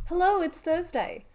Hello, it's Thursday.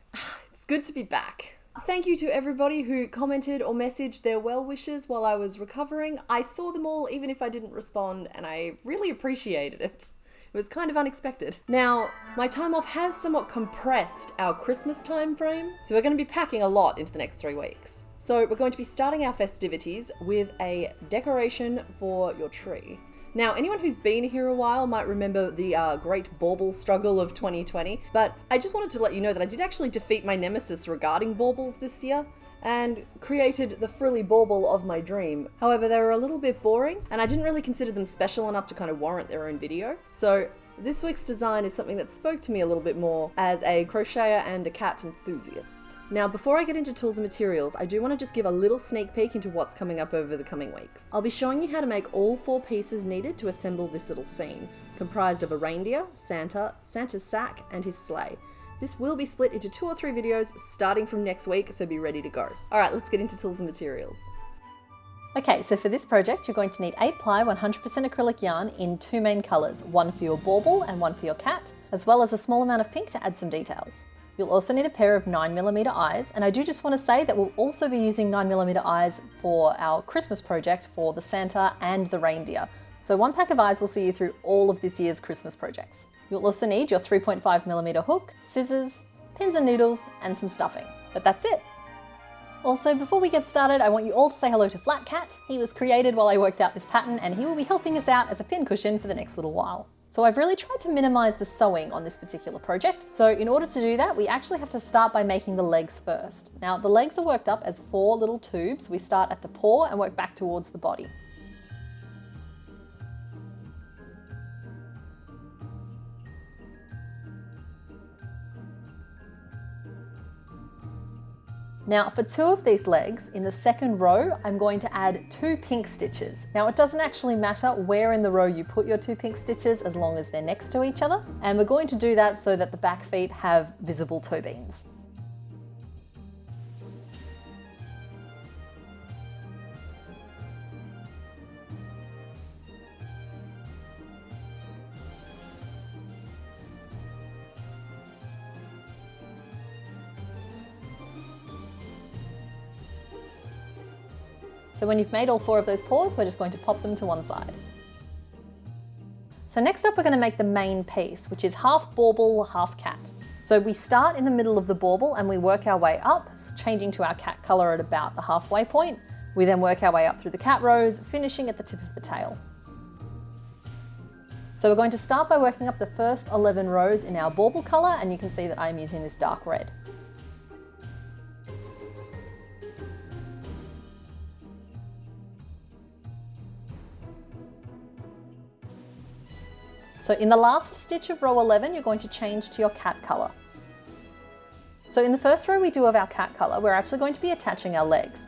It's good to be back. Thank you to everybody who commented or messaged their well wishes while I was recovering. I saw them all even if I didn't respond, and I really appreciated it. It was kind of unexpected. Now, my time off has somewhat compressed our Christmas time frame, so we're going to be packing a lot into the next 3 weeks. So we're going to be starting our festivities with a decoration for your tree. Now, anyone who's been here a while might remember the great bauble struggle of 2020, but I just wanted to let you know that I did actually defeat my nemesis regarding baubles this year and created the frilly bauble of my dream. However, they were a little bit boring and I didn't really consider them special enough to kind of warrant their own video. So this week's design is something that spoke to me a little bit more as a crocheter and a cat enthusiast. Now, before I get into tools and materials, I do want to just give a little sneak peek into what's coming up over the coming weeks. I'll be showing you how to make all 4 pieces needed to assemble this little scene, comprised of a reindeer, Santa, Santa's sack, and his sleigh. This will be split into 2 or 3 videos starting from next week, so be ready to go. Alright, let's get into tools and materials. Okay, so for this project you're going to need 8-ply 100% acrylic yarn in 2 main colours, one for your bauble and one for your cat, as well as a small amount of pink to add some details. You'll also need a pair of 9mm eyes, and I do just want to say that we'll also be using 9mm eyes for our Christmas project for the Santa and the reindeer. So 1 pack of eyes will see you through all of this year's Christmas projects. You'll also need your 3.5mm hook, scissors, pins and needles, and some stuffing. But that's it! Also, before we get started, I want you all to say hello to Flat Cat. He was created while I worked out this pattern and he will be helping us out as a pin cushion for the next little while. So I've really tried to minimize the sewing on this particular project. So in order to do that, we actually have to start by making the legs first. Now, the legs are worked up as 4 little tubes. We start at the paw and work back towards the body. Now for 2 of these legs, in the second row, I'm going to add 2 pink stitches. Now it doesn't actually matter where in the row you put your 2 pink stitches as long as they're next to each other. And we're going to do that so that the back feet have visible toe beans. So when you've made all 4 of those paws, we're just going to pop them to one side. So next up we're going to make the main piece, which is half bauble, half cat. So we start in the middle of the bauble and we work our way up, changing to our cat colour at about the halfway point. We then work our way up through the cat rows, finishing at the tip of the tail. So we're going to start by working up the first 11 rows in our bauble colour, and you can see that I'm using this dark red. So in the last stitch of row 11, you're going to change to your cat colour. So in the first row we do of our cat colour, we're actually going to be attaching our legs.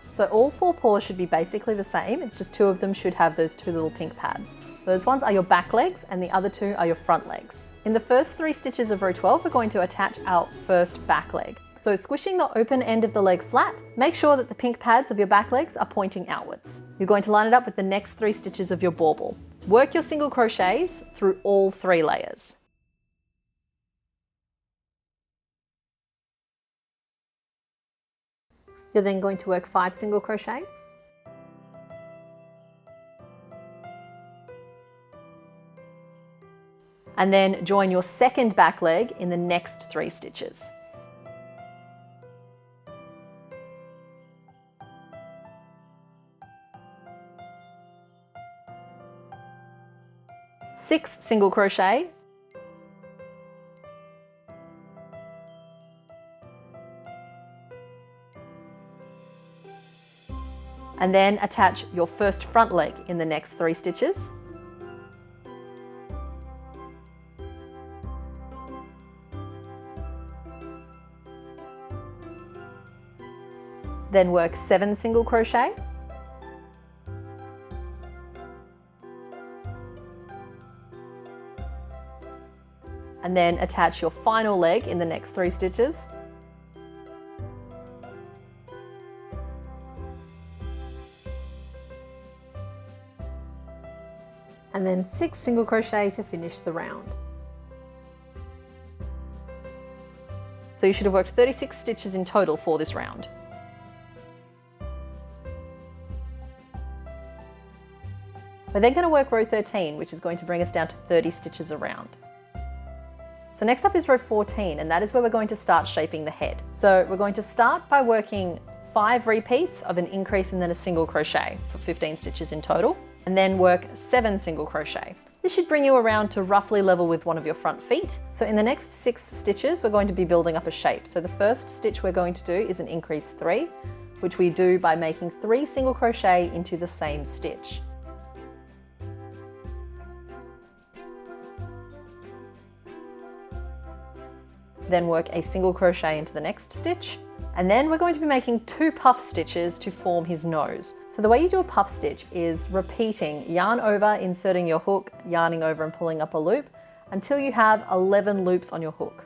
So all 4 paws should be basically the same, it's just 2 of them should have those 2 little pink pads. Those ones are your back legs and the other 2 are your front legs. In the first 3 stitches of row 12, we're going to attach our first back leg. So squishing the open end of the leg flat, make sure that the pink pads of your back legs are pointing outwards. You're going to line it up with the next 3 stitches of your bauble. Work your single crochets through all 3 layers. You're then going to work 5 single crochet. And then join your second back leg in the next 3 stitches. Six single crochet, and then attach your first front leg in the next 3 stitches. Then work 7 single crochet. And then attach your final leg in the next 3 stitches. And then 6 single crochet to finish the round. So you should have worked 36 stitches in total for this round. We're then going to work row 13, which is going to bring us down to 30 stitches around. So next up is row 14, and that is where we're going to start shaping the head. So we're going to start by working 5 repeats of an increase and then a single crochet for 15 stitches in total, and then work 7 single crochet. This should bring you around to roughly level with one of your front feet. So in the next 6 stitches, we're going to be building up a shape. So the first stitch we're going to do is an increase 3, which we do by making 3 single crochet into the same stitch. Then work a single crochet into the next stitch, and then we're going to be making 2 puff stitches to form his nose. So the way you do a puff stitch is repeating yarn over, inserting your hook, yarning over and pulling up a loop until you have 11 loops on your hook.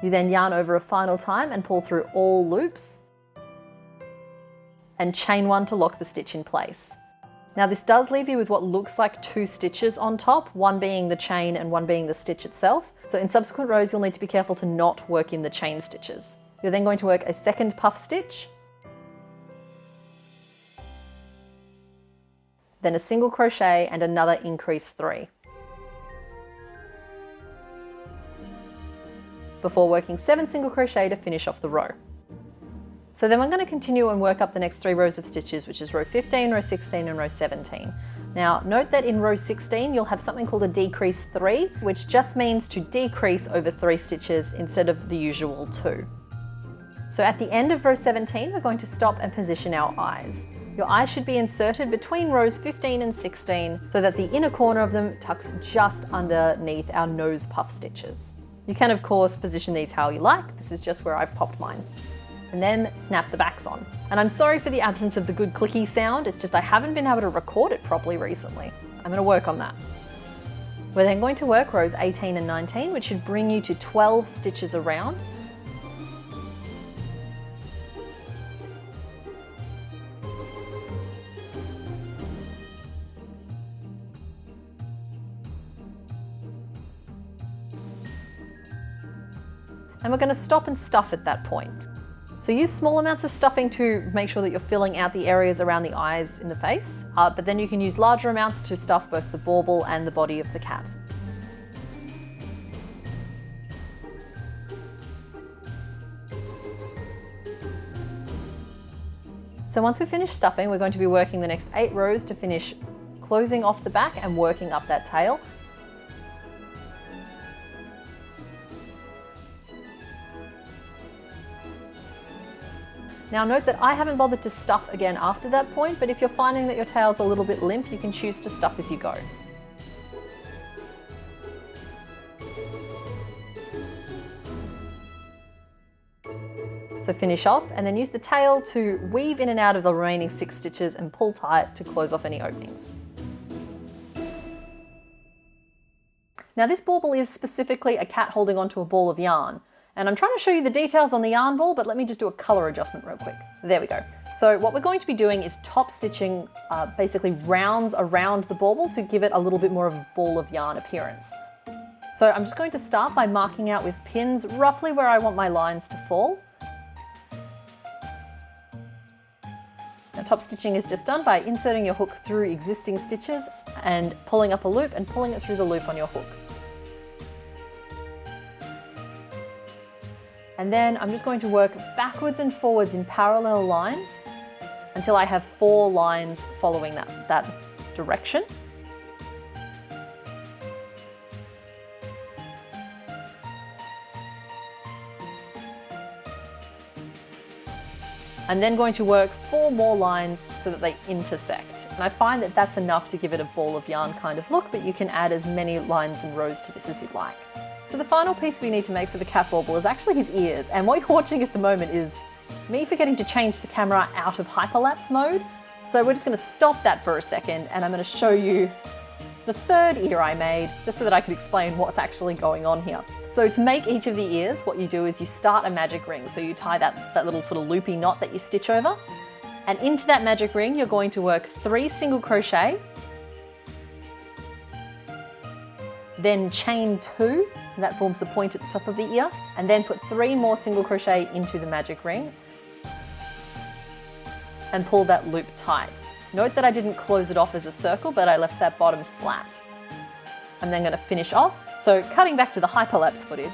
You then yarn over a final time and pull through all loops and chain 1 to lock the stitch in place. Now this does leave you with what looks like 2 stitches on top, one being the chain and one being the stitch itself. So in subsequent rows, you'll need to be careful to not work in the chain stitches. You're then going to work a second puff stitch, then a single crochet and another increase 3. Before working 7 single crochet to finish off the row. So then we're going to continue and work up the next 3 rows of stitches, which is row 15, row 16 and row 17. Now note that in row 16 you'll have something called a decrease 3, which just means to decrease over 3 stitches instead of the usual 2. So at the end of row 17 we're going to stop and position our eyes. Your eyes should be inserted between rows 15 and 16 so that the inner corner of them tucks just underneath our nose puff stitches. You can of course position these how you like, this is just where I've popped mine. And then snap the backs on. And I'm sorry for the absence of the good clicky sound, it's just I haven't been able to record it properly recently. I'm going to work on that. We're then going to work rows 18 and 19, which should bring you to 12 stitches around. And we're going to stop and stuff at that point. So use small amounts of stuffing to make sure that you're filling out the areas around the eyes in the face, but then you can use larger amounts to stuff both the bauble and the body of the cat. So once we've finished stuffing, we're going to be working the next 8 rows to finish closing off the back and working up that tail. Now note that I haven't bothered to stuff again after that point, but if you're finding that your tail's a little bit limp, you can choose to stuff as you go. So finish off and then use the tail to weave in and out of the remaining 6 stitches and pull tight to close off any openings. Now this bauble is specifically a cat holding onto a ball of yarn. And I'm trying to show you the details on the yarn ball, but let me just do a color adjustment real quick. There we go. So what we're going to be doing is top stitching basically rounds around the bauble to give it a little bit more of a ball of yarn appearance. So I'm just going to start by marking out with pins roughly where I want my lines to fall. Now top stitching is just done by inserting your hook through existing stitches and pulling up a loop and pulling it through the loop on your hook. And then I'm just going to work backwards and forwards in parallel lines until I have 4 lines following that direction. I'm then going to work 4 more lines so that they intersect. And I find that that's enough to give it a ball of yarn kind of look, but you can add as many lines and rows to this as you'd like. So the final piece we need to make for the cat bauble is actually his ears, and what you're watching at the moment is me forgetting to change the camera out of hyperlapse mode. So we're just going to stop that for a second and I'm going to show you the 3rd ear I made, just so that I can explain what's actually going on here. So to make each of the ears, what you do is you start a magic ring. So you tie that little sort of loopy knot that you stitch over, and into that magic ring you're going to work 3 single crochet, then chain 2, and that forms the point at the top of the ear, and then put 3 more single crochet into the magic ring and pull that loop tight. Note that I didn't close it off as a circle, but I left that bottom flat. I'm then going to finish off, so cutting back to the hyperlapse footage.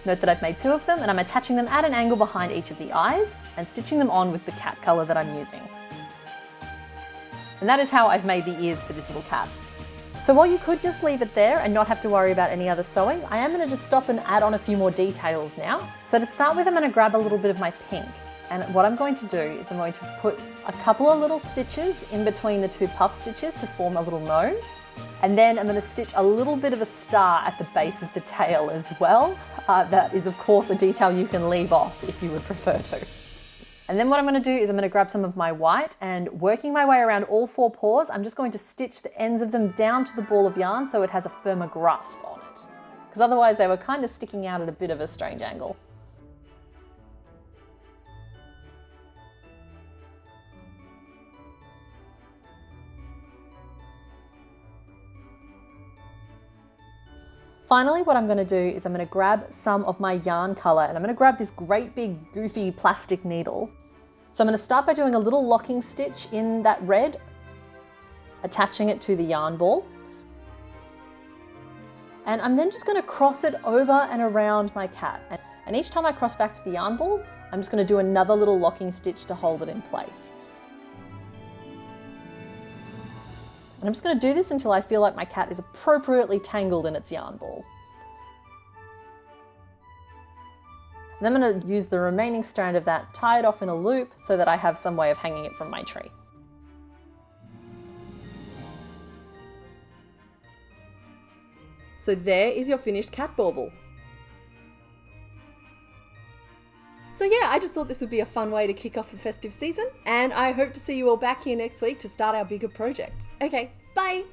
Note that I've made 2 of them, and I'm attaching them at an angle behind each of the eyes and stitching them on with the cat colour that I'm using. And that is how I've made the ears for this little cat. So while you could just leave it there and not have to worry about any other sewing, I am going to just stop and add on a few more details now. So to start with, I'm going to grab a little bit of my pink. And what I'm going to do is I'm going to put a couple of little stitches in between the 2 puff stitches to form a little nose. And then I'm going to stitch a little bit of a star at the base of the tail as well. That is of course a detail you can leave off if you would prefer to. And then what I'm going to do is I'm going to grab some of my white, and working my way around all 4 paws, I'm just going to stitch the ends of them down to the ball of yarn so it has a firmer grasp on it. Because otherwise they were kind of sticking out at a bit of a strange angle. Finally, what I'm going to do is I'm going to grab some of my yarn colour, and I'm going to grab this great big goofy plastic needle. So I'm going to start by doing a little locking stitch in that red, attaching it to the yarn ball. And I'm then just going to cross it over and around my cat. And each time I cross back to the yarn ball, I'm just going to do another little locking stitch to hold it in place. And I'm just going to do this until I feel like my cat is appropriately tangled in its yarn ball. And then I'm going to use the remaining strand of that, tie it off in a loop so that I have some way of hanging it from my tree. So there is your finished cat bauble. So yeah, I just thought this would be a fun way to kick off the festive season, and I hope to see you all back here next week to start our bigger project. Okay, bye!